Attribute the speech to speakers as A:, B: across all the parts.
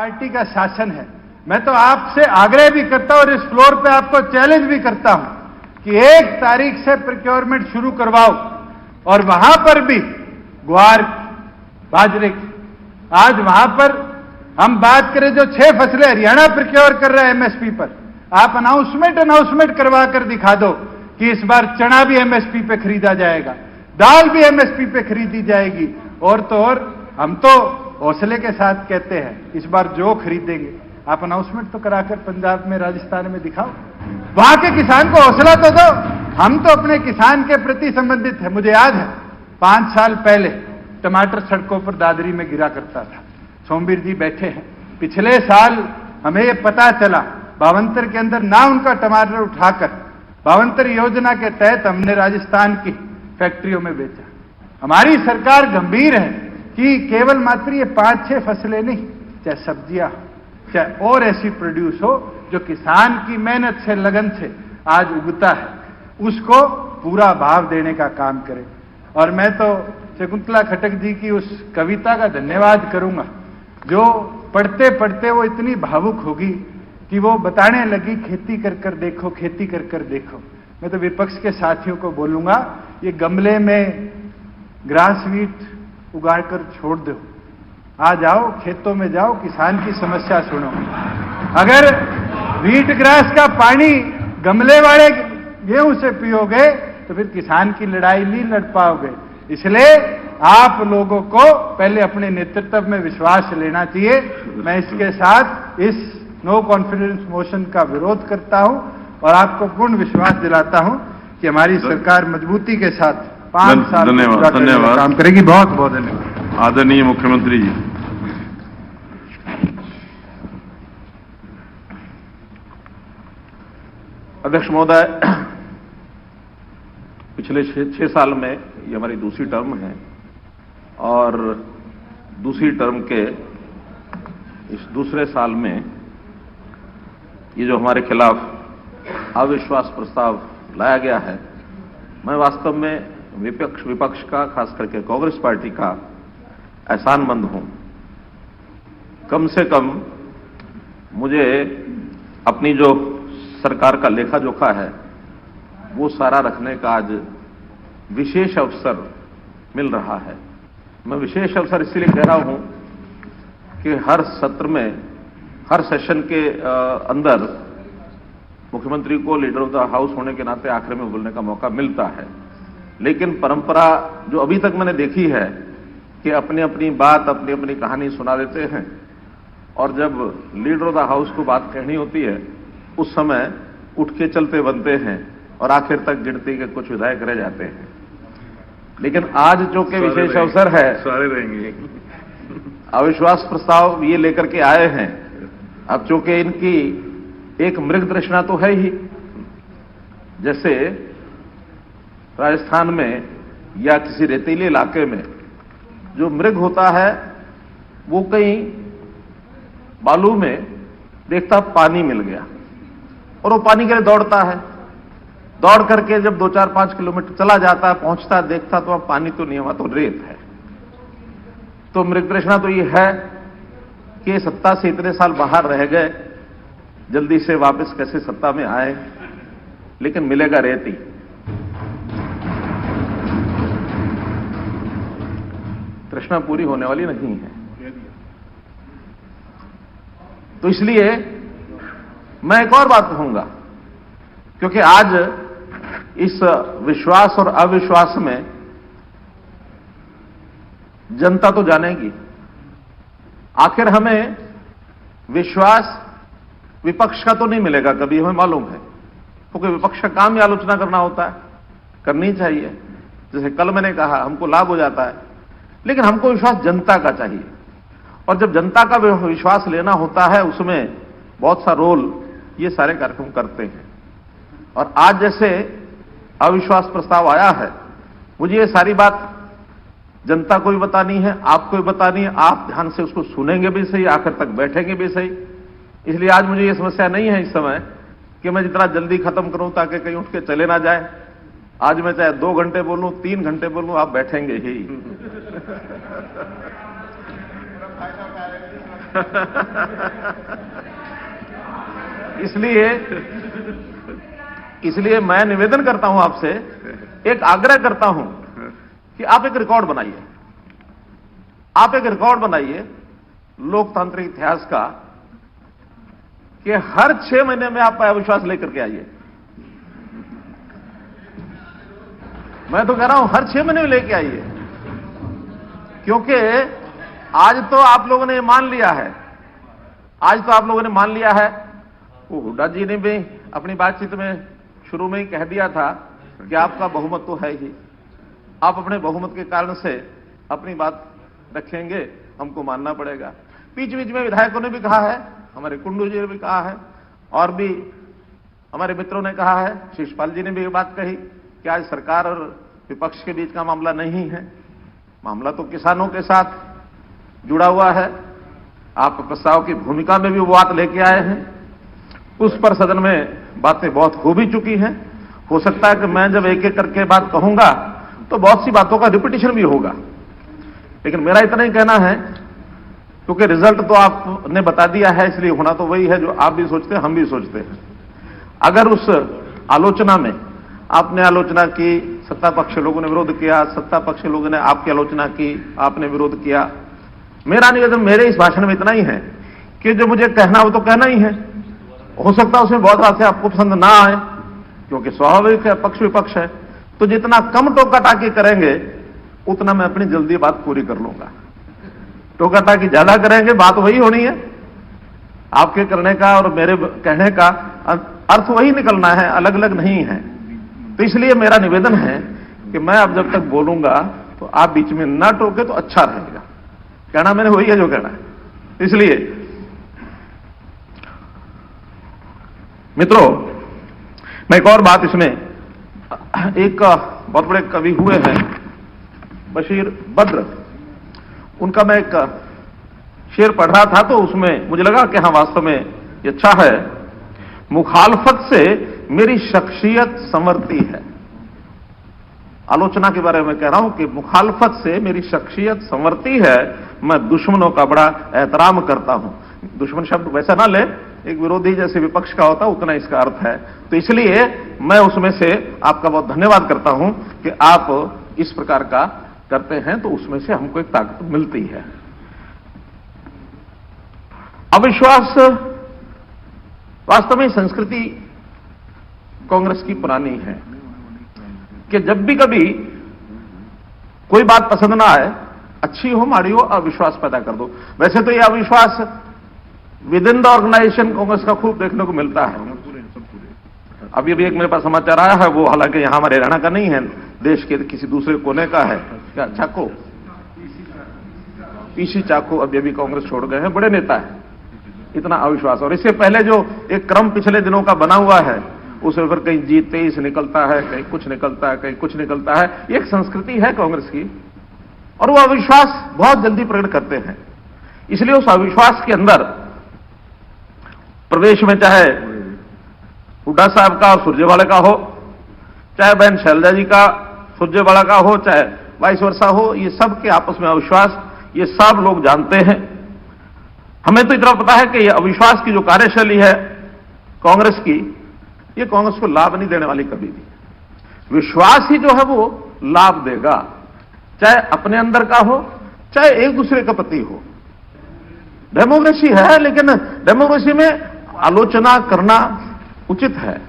A: Party का शासन है। मैं तो आपसे आग्रह भी करता हूं और इस फ्लोर पे आपको चैलेंज भी करता हूं कि 1 तारीख से प्रोक्योरमेंट शुरू करवाओ और वहां पर भी ग्वार बाजरे की, आज वहां पर हम बात करें जो 6 फसलें हरियाणा प्रोक्योर कर रहा है एमएसपी पर, आप अनाउंसमेंट करवा कर दिखा दो कि इस बार चना भी एमएसपी पे खरीदा जाएगा, दाल भी एमएसपी पे खरीदी जाएगी। और तो और हम तो हौसले के साथ कहते हैं इस बार जो खरीदेंगे, आप अनाउंसमेंट तो कराकर पंजाब में राजस्थान में दिखाओ, वहां के किसान को हौसला तो दो। हम तो अपने किसान के प्रति संबंधित है। मुझे याद है 5 साल पहले टमाटर सड़कों पर दादरी में गिरा करता था। सोमवीर जी बैठे हैं, पिछले साल हमें यह पता चला भावंतर के अंदर ना उनका टमाटर उठाकर भावंतर योजना के तहत हमने राजस्थान की फैक्ट्रियों में बेचा। हमारी सरकार गंभीर है कि केवल मात्र ये 5-6 फसलें नहीं, चाहे सब्जियां चाहे और ऐसी प्रोड्यूस हो जो किसान की मेहनत से लगन से आज उगता है, उसको पूरा भाव देने का काम करें। और मैं तो शकुंतला खट्टक जी की उस कविता का धन्यवाद करूंगा जो पढ़ते पढ़ते वो इतनी भावुक होगी कि वो बताने लगी खेती कर कर देखो, खेती कर कर देखो। मैं तो विपक्ष के साथियों को बोलूंगा ये गमले में ग्रास वीट उगाकर छोड़ दो, आ जाओ खेतों में जाओ, किसान की समस्या सुनो। अगर वीट ग्रास का पानी गमले वाले गेहूं से पियोगे तो फिर किसान की लड़ाई नहीं लड़ पाओगे। इसलिए आप लोगों को पहले अपने नेतृत्व में विश्वास लेना चाहिए। मैं इसके साथ इस नो कॉन्फिडेंस मोशन का विरोध करता हूं और आपको पूर्ण विश्वास दिलाता हूं कि हमारी सरकार मजबूती के साथ 5 साल धन्यवाद काम करेगी। बहुत बहुत धन्यवाद।
B: आदरणीय मुख्यमंत्री जी।
C: अध्यक्ष महोदय, पिछले 6 साल में ये हमारी दूसरी टर्म है और दूसरी टर्म के इस दूसरे साल में ये जो हमारे खिलाफ अविश्वास प्रस्ताव लाया गया है, मैं वास्तव में विपक्ष का, खास करके कांग्रेस पार्टी का एहसानमंद हूं। कम से कम मुझे अपनी जो सरकार का लेखा जोखा है वो सारा रखने का आज विशेष अवसर मिल रहा है। मैं विशेष अवसर इसलिए कह रहा हूं कि हर सत्र में, हर सेशन के अंदर मुख्यमंत्री को लीडर ऑफ द हाउस होने के नाते आखिर में बोलने का मौका मिलता है, लेकिन परंपरा जो अभी तक मैंने देखी है कि अपनी अपनी बात, अपनी अपनी कहानी सुना देते हैं और जब लीडर ऑफ द हाउस को बात कहनी होती है उस समय उठ के चलते बनते हैं और आखिर तक गिनती के कुछ विधायक रह जाते हैं। लेकिन आज जो के विशेष अवसर है,
B: सारे रहेंगे,
C: अविश्वास प्रस्ताव ये लेकर के आए हैं। अब चूंकि इनकी एक मृग तृष्णा तो है ही, जैसे राजस्थान में या किसी रेतीले इलाके में जो मृग होता है वो कहीं बालू में देखता पानी मिल गया और वो पानी के लिए दौड़ता है, दौड़ करके जब 2-4-5 किलोमीटर चला जाता है, पहुंचता है, देखता तो अब पानी तो नहीं हुआ, तो रेत है। तो मृग तृष्णा तो ये है कि सत्ता से इतने साल बाहर रह गए, जल्दी से वापस कैसे सत्ता में आए, लेकिन मिलेगा रेत ही। तृष्णा पूरी होने वाली नहीं है। तो इसलिए मैं एक और बात कहूंगा, क्योंकि आज इस विश्वास और अविश्वास में जनता तो जानेगी। आखिर हमें विश्वास विपक्ष का तो नहीं मिलेगा कभी, हमें मालूम है, क्योंकि विपक्ष का काम ही आलोचना करना होता है, करनी चाहिए। जैसे कल मैंने कहा हमको लाभ हो जाता है, लेकिन हमको विश्वास जनता का चाहिए। और जब जनता का विश्वास लेना होता है उसमें बहुत सा रोल ये सारे कार्यक्रम करते हैं। और आज जैसे अविश्वास प्रस्ताव आया है, मुझे ये सारी बात जनता को भी बतानी है, आपको भी बतानी है। आप ध्यान से उसको सुनेंगे भी सही, आखिर तक बैठेंगे भी सही। इसलिए आज मुझे ये समस्या नहीं है इस समय कि मैं जितना जल्दी खत्म करूं ताकि कहीं उठ के चले ना जाए। आज मैं चाहे 2 घंटे बोलूं, 3 घंटे बोलूं, आप बैठेंगे ही। इसलिए मैं निवेदन करता हूं आपसे, एक आग्रह करता हूं कि आप एक रिकॉर्ड बनाइए। आप एक रिकॉर्ड बनाइए लोकतांत्रिक इतिहास का कि हर 6 महीने में आप अविश्वास लेकर के आइए। मैं तो कह रहा हूं हर 6 महीने में लेके आइए, क्योंकि आज तो आप लोगों ने मान लिया है, वो हुड्डा जी ने भी अपनी बातचीत में शुरू में ही कह दिया था कि आपका बहुमत तो है ही, आप अपने बहुमत के कारण से अपनी बात रखेंगे, हमको मानना पड़ेगा। बीच बीच में विधायकों ने भी कहा है, हमारे कुंडू जी ने भी कहा है, और भी हमारे मित्रों ने कहा है, शिषपाल जी ने भी ये बात कही कि आज सरकार और विपक्ष के बीच का मामला नहीं है, मामला तो किसानों के साथ जुड़ा हुआ है। आप प्रस्ताव की भूमिका में भी वो बात लेके आए हैं, उस पर सदन में बातें बहुत हो भी चुकी हैं। हो सकता है कि मैं जब एक एक करके बात कहूंगा तो बहुत सी बातों का रिपीटिशन भी होगा, लेकिन मेरा इतना ही कहना है, क्योंकि रिजल्ट तो आपने बता दिया है, इसलिए होना तो वही है जो आप भी सोचते हैं, हम भी सोचते हैं। अगर उस आलोचना में आपने आलोचना की, सत्ता पक्ष लोगों ने विरोध किया, सत्ता पक्ष लोगों ने आपकी आलोचना की, आपने विरोध किया, मेरा निवेदन मेरे इस भाषण में इतना ही है कि जो मुझे कहना वो तो कहना ही है। हो सकता है उसमें बहुत बातें आपको पसंद ना आए, क्योंकि स्वाभाविक है, पक्ष विपक्ष है, तो जितना कम टोका टाकी करेंगे उतना मैं अपनी जल्दी बात पूरी कर लूंगा। टोका टाकी ज्यादा करेंगे, बात वही होनी है, आपके करने का और मेरे कहने का अर्थ वही निकलना है, अलग अलग नहीं है। तो इसलिए मेरा निवेदन है कि मैं अब जब तक बोलूंगा तो आप बीच में ना टोके तो अच्छा रहेगा। कहना मैंने वही है जो कहना है। इसलिए मित्रों, मैं एक और बात इसमें, एक बहुत बड़े कवि हुए हैं बशीर बद्र, उनका मैं एक शेर पढ़ रहा था, तो उसमें मुझे लगा कि हाँ वास्तव में ये अच्छा है। मुखालफत से मेरी शख्सियत संवरती है। आलोचना के बारे में कह रहा हूं कि मुखालफत से मेरी शख्सियत संवरती है, मैं दुश्मनों का बड़ा एहतराम करता हूं। दुश्मन शब्द वैसा ना ले, एक विरोधी जैसे विपक्ष का होता उतना इसका अर्थ है। तो इसलिए मैं उसमें से आपका बहुत धन्यवाद करता हूं कि आप इस प्रकार का करते हैं, तो उसमें से हमको एक ताकत मिलती है। अविश्वास वास्तव में संस्कृति कांग्रेस की पुरानी है कि जब भी कभी कोई बात पसंद ना आए, अच्छी हो माड़ी हो, अविश्वास पैदा कर दो। वैसे तो यह अविश्वास within the organisation Congress का खूब देखने को मिलता है। अभी भी एक मेरे पास समाचार आया है, वो हालांकि यहां हमारे हरियाणा का नहीं है, देश के किसी दूसरे कोने का है। क्या चाको, पीसी चाको अभी कांग्रेस छोड़ गए हैं, बड़े नेता है। इतना अविश्वास, और इससे पहले जो एक क्रम पिछले दिनों का बना हुआ है, उसमें फिर कहीं G23 निकलता है, कहीं कुछ निकलता है, कहीं कुछ निकलता है। एक संस्कृति है कांग्रेस की, और वो अविश्वास बहुत जल्दी प्रकट करते हैं। इसलिए उस अविश्वास के अंदर प्रदेश में चाहे हुड्डा साहब का और सुरजेवाला का हो, चाहे बहन शैलजा जी का सुरजेवाला का हो, चाहे वाइस वर्सा हो, ये सब के आपस में अविश्वास, ये सब लोग जानते हैं। हमें तो इतना पता है कि ये अविश्वास की जो कार्यशैली है कांग्रेस की, ये कांग्रेस को लाभ नहीं देने वाली कभी भी। विश्वास ही जो है वो लाभ देगा, चाहे अपने अंदर का हो, चाहे एक दूसरे का प्रति हो। डेमोक्रेसी है, लेकिन डेमोक्रेसी में आलोचना करना उचित है,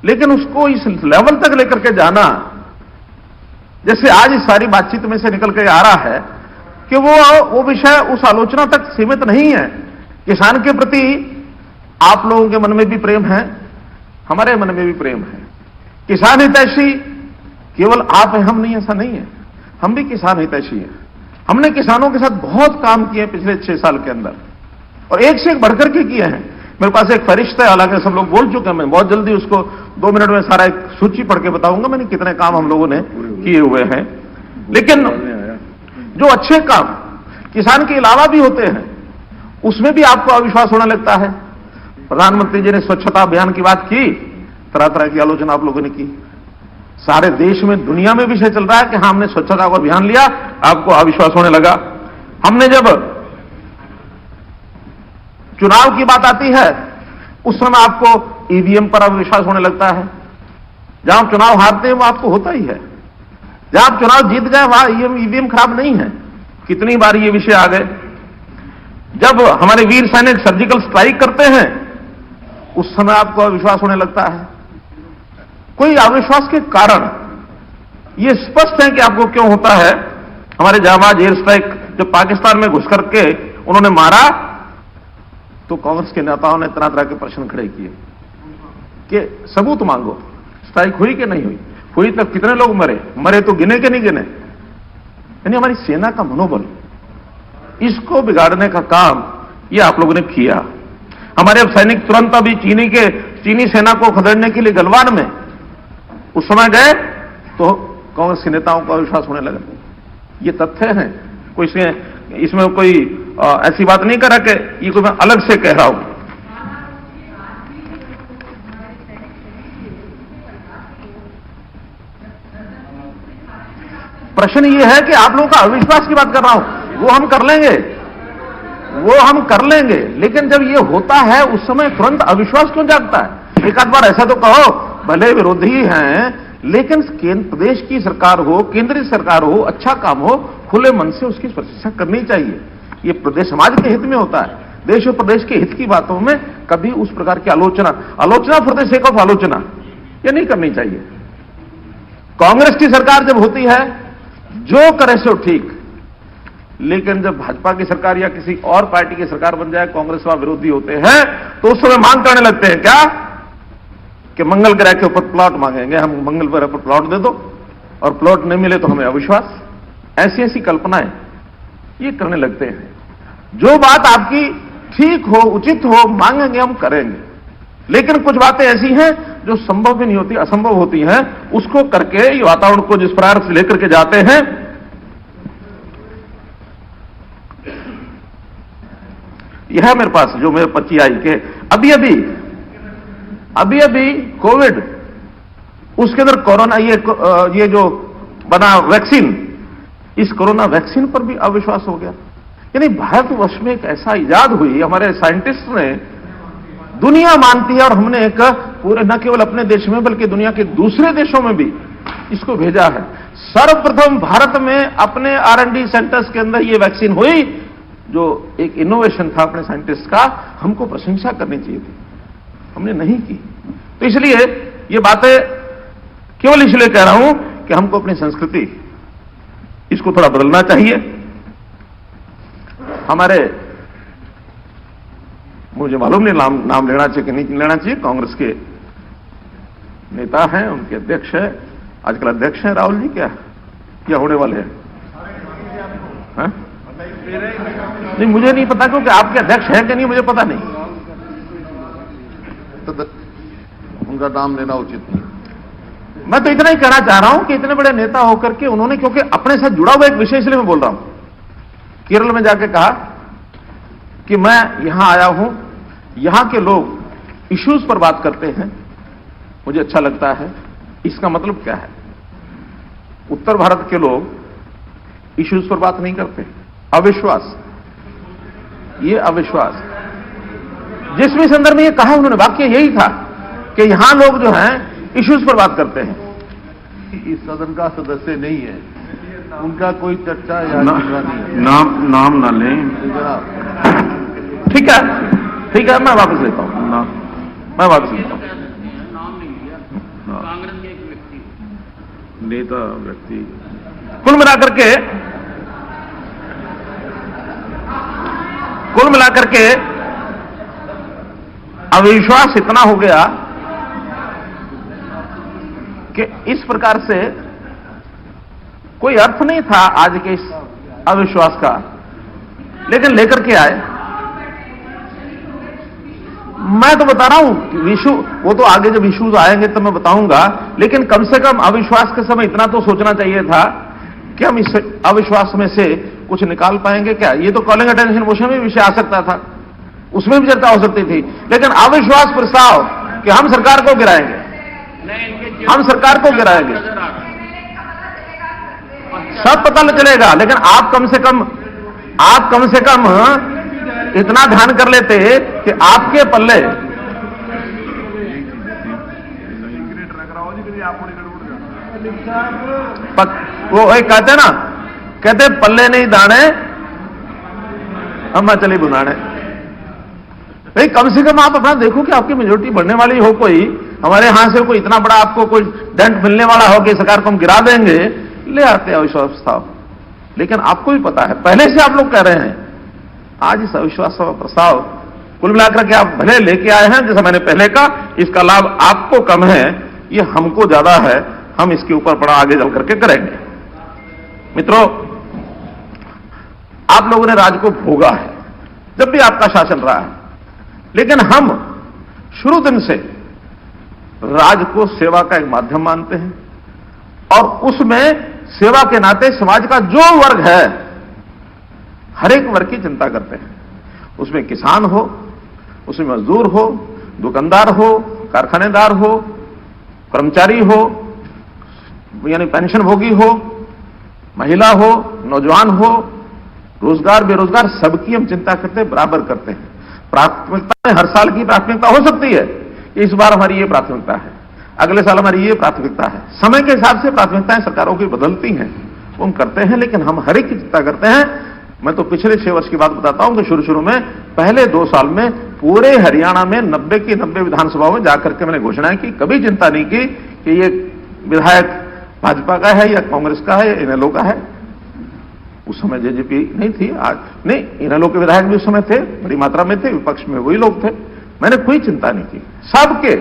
C: लेकिन उसको इस लेवल तक लेकर के जाना, जैसे आज इस सारी बातचीत में से निकल के आ रहा है कि वो विषय उस आलोचना तक सीमित नहीं है। किसान के प्रति आप लोगों के मन में भी प्रेम है, हमारे मन में भी प्रेम है। किसान हितैषी केवल आप हैं, हम नहीं, ऐसा नहीं है। हम भी किसान हितैषी हैं। हमने किसानों के साथ बहुत काम किए पिछले 6 साल के अंदर, और एक से एक बढ़कर के किए हैं। मेरे पास एक फरिश्त है, हालांकि सब लोग बोल चुके हैं, मैं बहुत जल्दी उसको 2 मिनट में सारा एक सूची पढ़ के बताऊंगा मैंने कितने काम हम लोगों ने किए हुए हैं। लेकिन जो अच्छे काम किसान के अलावा भी होते हैं, उसमें भी आपको अविश्वास होने लगता है। प्रधानमंत्री जी ने स्वच्छता अभियान की बात की, तरह तरह की आलोचना आप लोगों ने की। सारे देश में, दुनिया में विषय चल रहा है कि हाँ, हमने स्वच्छता का अभियान लिया, आपको अविश्वास होने लगा। हमने जब चुनाव की बात आती है उस समय आपको ईवीएम पर अविश्वास होने लगता है। जहां आप चुनाव हारते हैं वो आपको होता ही है। जहां आप चुनाव जीत गए वहां ईवीएम खराब नहीं है। कितनी बार ये विषय आ गए। जब हमारे वीर सैनिक सर्जिकल स्ट्राइक करते हैं उस समय आपको अविश्वास होने लगता है। कोई अविश्वास के कारण ये स्पष्ट है कि आपको क्यों होता है। हमारे जाबाज एयर स्ट्राइक जब पाकिस्तान में घुस करके उन्होंने मारा तो कांग्रेस के नेताओं ने तरह तरह के प्रश्न खड़े किए कि सबूत मांगो, स्ट्राइक हुई कि नहीं हुई, हुई तब कितने लोग मरे, मरे तो गिने के नहीं गिने। यानी हमारी सेना का मनोबल, इसको बिगाड़ने का काम ये आप लोगों ने किया। हमारे अब सैनिक तुरंत अभी चीनी सेना को खदेड़ने के लिए गलवान में उस समय गए तो कांग्रेस के नेताओं का विश्वास होने लगा। ये तथ्य हैं, कोई इसमें कोई ऐसी बात नहीं करा कि ये कोई मैं अलग से कह रहा हूं। प्रश्न ये है कि आप लोगों का अविश्वास की बात कर रहा हूं, वो हम कर लेंगे, लेकिन जब ये होता है उस समय तुरंत अविश्वास क्यों जागता है। एक आध बार ऐसा तो कहो, भले विरोधी हैं लेकिन प्रदेश की सरकार हो, केंद्रीय सरकार हो, अच्छा काम हो, खुले मन से उसकी प्रशंसा करनी चाहिए। ये प्रदेश समाज के हित में होता है। देश और प्रदेश के हित की बातों में कभी उस प्रकार की आलोचना फॉर द सेक ऑफ आलोचना ये नहीं करनी चाहिए। कांग्रेस की सरकार जब होती है जो करे सो ठीक, लेकिन जब भाजपा की सरकार या किसी और पार्टी की सरकार बन जाए, कांग्रेस व विरोधी होते हैं तो उस समय मांग करने लगते हैं क्या कि मंगल ग्रह के ऊपर प्लॉट मांगेंगे, हम मंगल ग्रह पर प्लॉट दे दो, और प्लॉट नहीं मिले तो हमें अविश्वास। ऐसी ऐसी कल्पनाएं ये करने लगते हैं। जो बात आपकी ठीक हो, उचित हो, मांगेंगे हम करेंगे, लेकिन कुछ बातें ऐसी हैं जो संभव भी नहीं होती, असंभव होती हैं, उसको करके ये वातावरण को जिस प्रकार से लेकर के जाते हैं। यह मेरे पास जो मेरे पर्ची आई के अभी कोविड, उसके अंदर कोरोना, ये जो बना वैक्सीन, इस कोरोना वैक्सीन पर भी अविश्वास हो गया। यानी भारतवर्ष में एक ऐसा इजाद हुई, हमारे साइंटिस्ट ने, दुनिया मानती है, और हमने एक पूरे न केवल अपने देश में बल्कि दुनिया के दूसरे देशों में भी इसको भेजा है। सर्वप्रथम भारत में अपने R&D सेंटर्स के अंदर ये वैक्सीन हुई, जो एक इनोवेशन था अपने साइंटिस्ट का, हमको प्रशंसा करनी चाहिए थी, हमने नहीं की। तो इसलिए ये बातें केवल इसलिए कह रहा हूं कि हमको अपनी संस्कृति इसको थोड़ा बदलना चाहिए। हमारे, मुझे मालूम नहीं नाम लेना चाहिए कि नहीं लेना चाहिए, कांग्रेस के नेता हैं, उनके अध्यक्ष हैं, आजकल अध्यक्ष हैं राहुल जी, क्या होने वाले हैं? नहीं, मुझे नहीं पता, क्योंकि आपके अध्यक्ष हैं कि नहीं मुझे पता नहीं,
B: तो उनका नाम लेना उचित नहीं।
C: मैं तो इतना ही कहना चाह रहा हूं कि इतने बड़े नेता होकर के उन्होंने, क्योंकि अपने साथ जुड़ा हुआ एक विषय, इसलिए मैं बोल रहा हूं, केरल में जाके कहा कि मैं यहां आया हूं, यहां के लोग इश्यूज पर बात करते हैं, मुझे अच्छा लगता है। इसका मतलब क्या है? उत्तर भारत के लोग इश्यूज पर बात नहीं करते। अविश्वास, ये अविश्वास, जिस भी संदर्भ में ये कहा उन्होंने, वाक्य यही था कि यहां लोग जो हैं इश्यूज पर बात करते हैं।
B: इस सदन का सदस्य नहीं है, उनका कोई चर्चा या
C: नाम ना लें। ठीक है, मैं वापस लेता हूं, मैं वापस लेता हूं।
D: कांग्रेस के एक व्यक्ति,
C: नेता व्यक्ति, कुल मिलाकर के अविश्वास इतना हो गया कि इस प्रकार से कोई अर्थ नहीं था आज के इस अविश्वास का, लेकिन लेकर के आए। मैं तो बता रहा हूं कि इशू, वो तो आगे जब इश्यूज आएंगे तब मैं बताऊंगा, लेकिन कम से कम अविश्वास के समय इतना तो सोचना चाहिए था कि हम इस अविश्वास में से कुछ निकाल पाएंगे क्या। ये तो कॉलिंग अटेंशन मोशन में विषय आ सकता था, उसमें भी चर्चा हो सकती थी, लेकिन अविश्वास प्रस्ताव कि हम सरकार को गिराएंगे, हम सरकार को गिराएंगे, सब पता चलेगा, लेकिन आप कम से कम इतना ध्यान कर लेते कि आपके पल्ले वो वही कहते हैं ना, कहते पल्ले नहीं दाने हम चली बुनाने। भाई कम से कम आप अपना देखो कि आपकी मेजोरिटी बढ़ने वाली हो, कोई हमारे यहां से कोई इतना बड़ा आपको कोई दंड मिलने वाला हो कि सरकार को हम गिरा देंगे, ले आते हैं अविश्वास प्रस्ताव। लेकिन आपको भी पता है, पहले से आप लोग कह रहे हैं, आज इस अविश्वास प्रस्ताव कुल मिलाकर के आप भले लेके आए हैं, जैसा मैंने पहले कहा, इसका लाभ आपको कम है, ये हमको ज्यादा है, हम इसके ऊपर बड़ा आगे चल करके करेंगे। मित्रों, आप लोगों ने राज को भोगा है जब भी आपका शासन रहा है, लेकिन हम शुरू दिन से राज को सेवा का एक माध्यम मानते हैं और उसमें सेवा के नाते समाज का जो वर्ग है हर एक वर्ग की चिंता करते हैं। उसमें किसान हो, उसमें मजदूर हो, दुकानदार हो, कारखानेदार हो, कर्मचारी हो, यानी पेंशन भोगी हो, महिला हो, नौजवान हो, रोजगार बेरोजगार, सबकी हम चिंता करते हैं, बराबर करते हैं। प्राथमिकता में हर साल की प्राथमिकता हो सकती है, इस बार हमारी ये प्राथमिकता है, अगले साल हमारी ये प्राथमिकता है। समय के हिसाब से प्राथमिकताएं सरकारों की बदलती हैं, वो हम करते हैं, लेकिन हम हर एक की चिंता करते हैं। मैं तो पिछले 6 वर्ष की बात बताता हूं कि शुरू में पहले 2 साल में पूरे हरियाणा में 90 की 90 विधानसभाओं में जाकर के मैंने घोषणाएं की, कभी चिंता नहीं की कि ये विधायक भाजपा का है या कांग्रेस का है या इनेलो का है। उस समय जेजेपी नहीं थी, आज नहीं, इनेलो के विधायक भी उस समय थे, बड़ी मात्रा में थे, विपक्ष में वही लोग थे। मैंने कोई चिंता नहीं की, सबके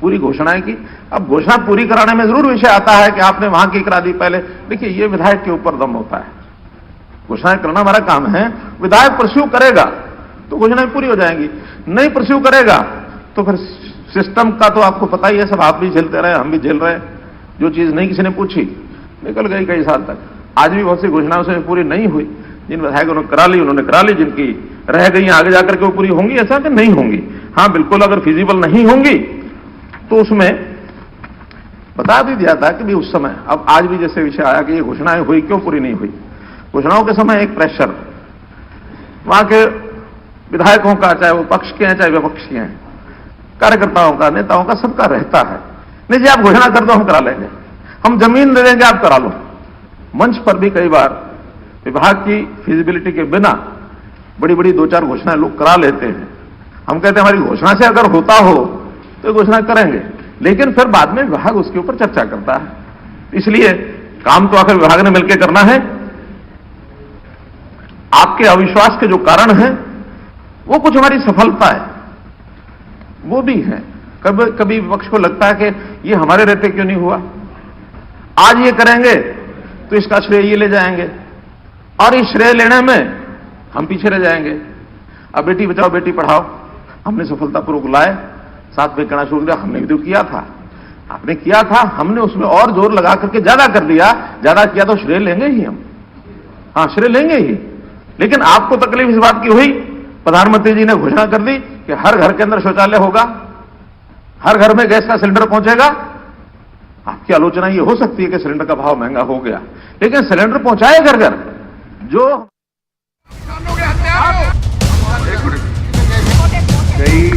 C: पूरी घोषणाएं की। अब घोषणा पूरी कराने में जरूर विषय आता है कि आपने वहां की करा दी पहले। देखिए, ये विधायक के ऊपर दम होता है, घोषणाएं करना हमारा काम है। विधायक परस्यू करेगा तो घोषणाएं पूरी हो जाएंगी, नहीं परस्यू करेगा तो फिर सिस्टम का तो आपको पता ही है, सब आप भी झेलते रहे, हम भी झेल रहे। जो चीज नहीं किसी ने पूछी निकल गई कई साल तक। आज भी बहुत सी घोषणाओं से पूरी नहीं हुई, जिन विधायकों ने करा ली उन्होंने करा ली, जिनकी रह गई आगे जाकर के वो पूरी होंगी, ऐसा कि नहीं होंगी। हाँ बिल्कुल, अगर फिजिबल नहीं होंगी तो उसमें बता भी दिया था कि भी उस समय, अब आज भी जैसे विषय आया कि ये घोषणाएं हुई क्यों पूरी नहीं हुई। घोषणाओं के समय एक प्रेशर वहां के विधायकों का, चाहे वो पक्ष के हैं चाहे विपक्ष के हैं, कार्यकर्ताओं का, नेताओं का, सबका रहता है, नहीं जी आप घोषणा कर दो हम करा लेंगे, हम जमीन दे देंगे आप करा लो। मंच पर भी कई बार विभाग की फिजिबिलिटी के बिना बड़ी बड़ी 2-4 घोषणाएं लोग करा लेते हैं। हम कहते हैं हमारी घोषणा से अगर होता हो तो घोषणा करेंगे, लेकिन फिर बाद में विभाग उसके ऊपर चर्चा करता है। इसलिए काम तो आखिर विभाग ने मिलकर करना है। आपके अविश्वास के जो कारण हैं वो कुछ हमारी सफलता है वो भी है। कभी कभी विपक्ष को लगता है कि ये हमारे रहते क्यों नहीं हुआ, आज ये करेंगे तो इसका श्रेय ये ले जाएंगे और इस श्रेय लेने में हम पीछे रह जाएंगे। अब बेटी बचाओ बेटी पढ़ाओ हमने सफलतापूर्वक लाए, साथ में कहना शुरू किया, हमने भी तो किया था, आपने किया था, हमने उसमें और जोर लगा करके ज्यादा कर दिया, ज्यादा किया तो श्रेय लेंगे ही हम, हाँ श्रेय लेंगे ही। लेकिन आपको तकलीफ इस बात की हुई, प्रधानमंत्री जी ने घोषणा कर दी कि हर घर के अंदर शौचालय होगा, हर घर में गैस का सिलेंडर पहुंचेगा। आपकी आलोचना ये हो सकती है कि सिलेंडर का भाव महंगा हो गया, लेकिन सिलेंडर पहुंचाए घर घर। जो
B: कई